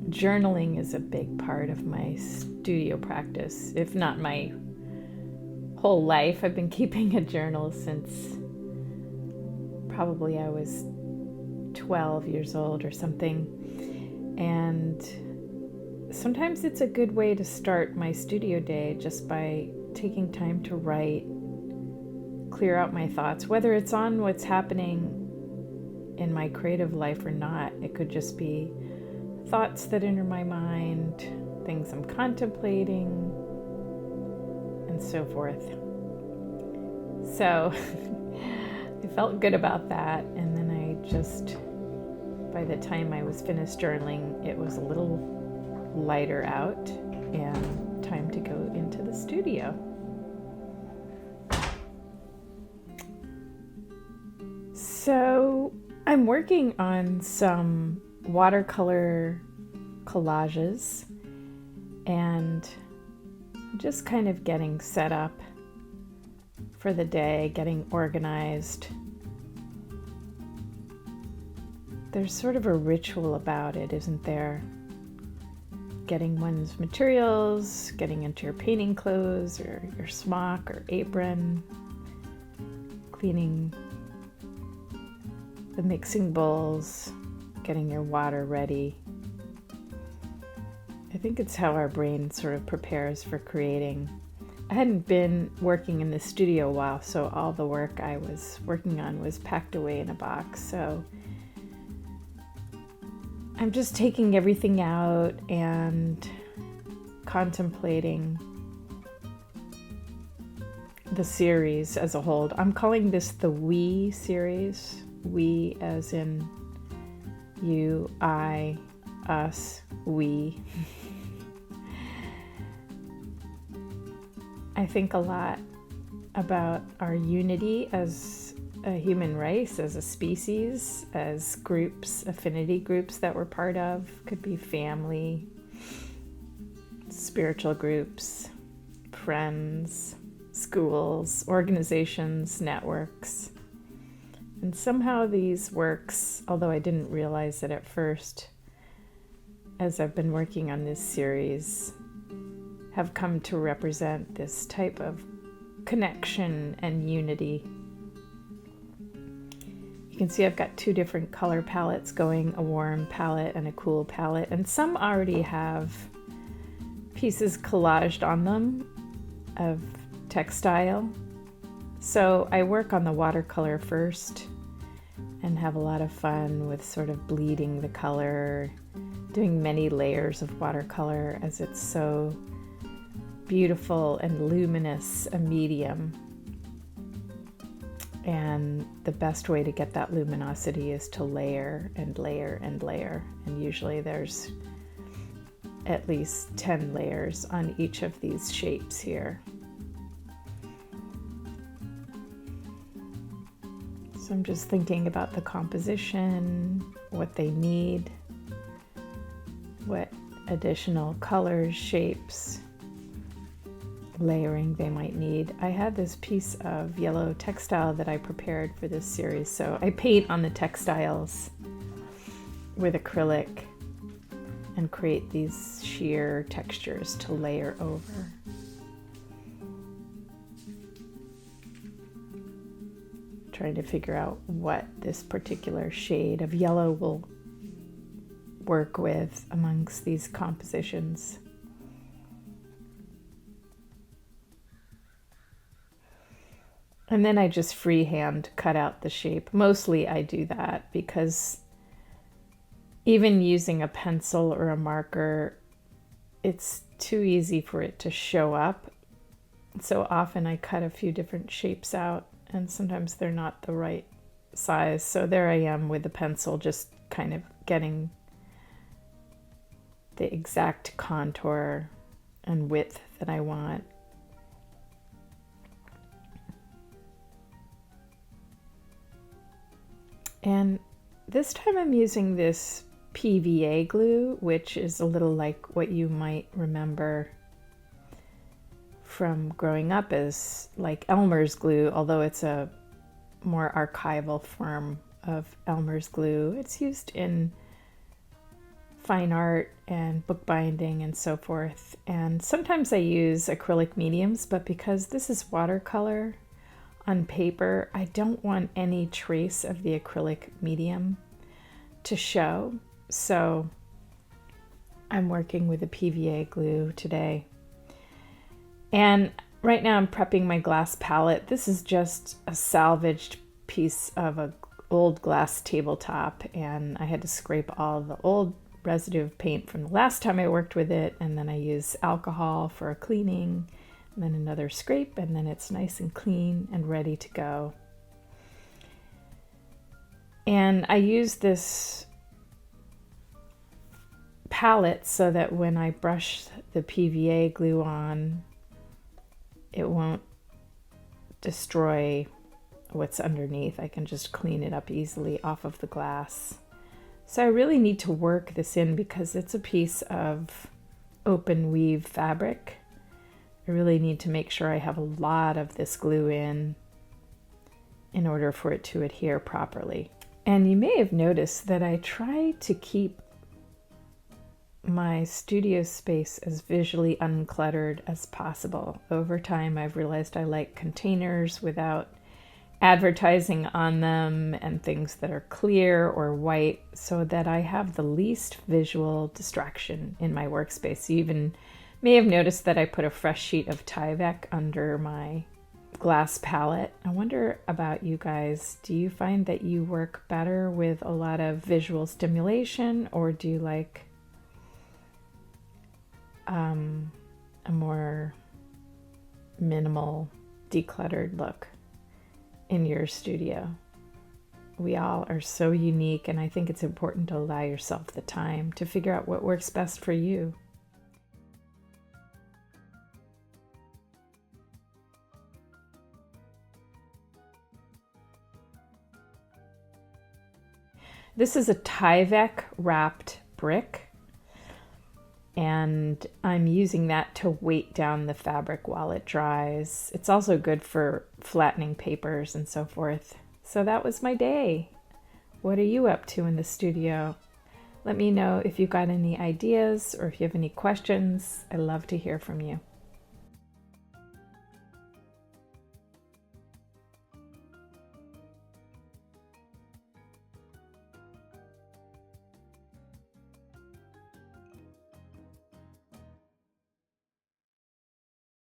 journaling is a big part of my studio practice, if not my whole life. I've been keeping a journal since probably I was 12 years old or something. And sometimes it's a good way to start my studio day just by taking time to write, clear out my thoughts, whether it's on what's happening in my creative life or not. It could just be thoughts that enter my mind, things I'm contemplating, and so forth. So I felt good about that, and then by the time I was finished journaling, it was a little lighter out and time to go into the studio. So I'm working on some watercolor collages and just kind of getting set up for the day, getting organized. There's sort of a ritual about it, isn't there? Getting one's materials, getting into your painting clothes or your smock or apron, cleaning the mixing bowls, getting your water ready. I think it's how our brain sort of prepares for creating. I hadn't been working in the studio a while, so all the work I was working on was packed away in a box. So I'm just taking everything out and contemplating the series as a whole. I'm calling this the We series. We as in you, I, us, we. I think a lot about our unity as a human race, as a species, as groups, affinity groups that we're part of. Could be family, spiritual groups, friends, schools, organizations, networks. And somehow these works, although I didn't realize it at first, as I've been working on this series, have come to represent this type of connection and unity. You can see I've got two different color palettes going, a warm palette and a cool palette, and some already have pieces collaged on them of textile. So I work on the watercolor first and have a lot of fun with sort of bleeding the color, doing many layers of watercolor as it's so beautiful and luminous a medium. And the best way to get that luminosity is to layer and layer and layer. And usually there's at least 10 layers on each of these shapes here. So I'm just thinking about the composition, what they need, what additional colors, shapes, layering they might need. I had this piece of yellow textile that I prepared for this series, so I paint on the textiles with acrylic and create these sheer textures to layer over. Trying to figure out what this particular shade of yellow will work with amongst these compositions. And then I just freehand cut out the shape. Mostly I do that because even using a pencil or a marker, it's too easy for it to show up. So often I cut a few different shapes out, and sometimes they're not the right size. So there I am with the pencil, just kind of getting the exact contour and width that I want. And this time I'm using this PVA glue, which is a little like what you might remember from growing up as like Elmer's glue, although it's a more archival form of Elmer's glue. It's used in fine art and bookbinding and so forth. And sometimes I use acrylic mediums, but because this is watercolor on paper, I don't want any trace of the acrylic medium to show. So I'm working with a PVA glue today. And right now I'm prepping my glass palette. This is just a salvaged piece of an old glass tabletop, and I had to scrape all the old residue of paint from the last time I worked with it, and then I use alcohol for a cleaning, and then another scrape, and then it's nice and clean and ready to go. And I use this palette so that when I brush the PVA glue on, it won't destroy what's underneath. I can just clean it up easily off of the glass. So I really need to work this in because it's a piece of open weave fabric. I really need to make sure I have a lot of this glue in order for it to adhere properly. And you may have noticed that I try to keep my studio space as visually uncluttered as possible. Over time, I've realized I like containers without advertising on them and things that are clear or white so that I have the least visual distraction in my workspace. You even may have noticed that I put a fresh sheet of Tyvek under my glass palette. I wonder about you guys. Do you find that you work better with a lot of visual stimulation, or do you like a more minimal, decluttered look in your studio? We all are so unique, and I think it's important to allow yourself the time to figure out what works best for you. This is a Tyvek wrapped brick, and I'm using that to weight down the fabric while it dries. It's also good for flattening papers and so forth. So that was my day. What are you up to in the studio? Let me know if you got any ideas or if you have any questions. I love to hear from you.